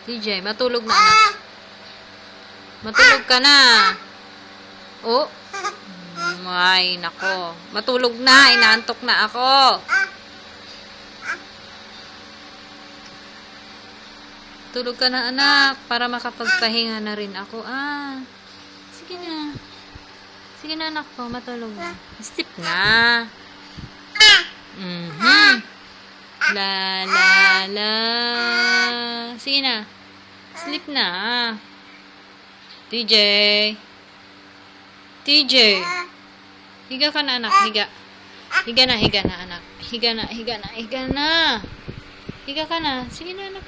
TJ, matulog na anak. Matulog ka na. Oh. Ay, nako. Matulog na. Inaantok na ako. Tulog ka na anak. Para makapagpahinga na rin ako. Sige na. Sige na anak ko. Matulog na. Sleep na. La la la. Sige na. Sleep na. TJ. TJ. Higa ka na anak. Higa. Higa na anak. Higa na. Higa ka na. Sige na anak.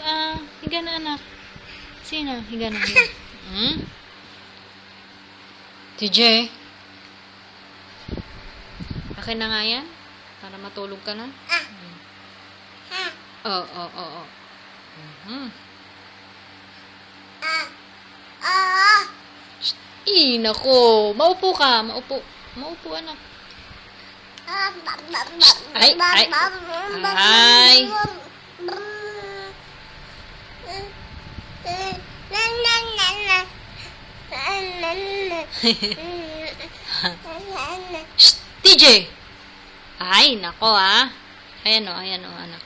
Higa na anak. Sige na. Higa na. TJ. Akin na nga yan. Para matulog ka na. Oo. Nako. Maupo ka. Maupo anak. Ay. TJ. Ay, nako Ayan o, anak.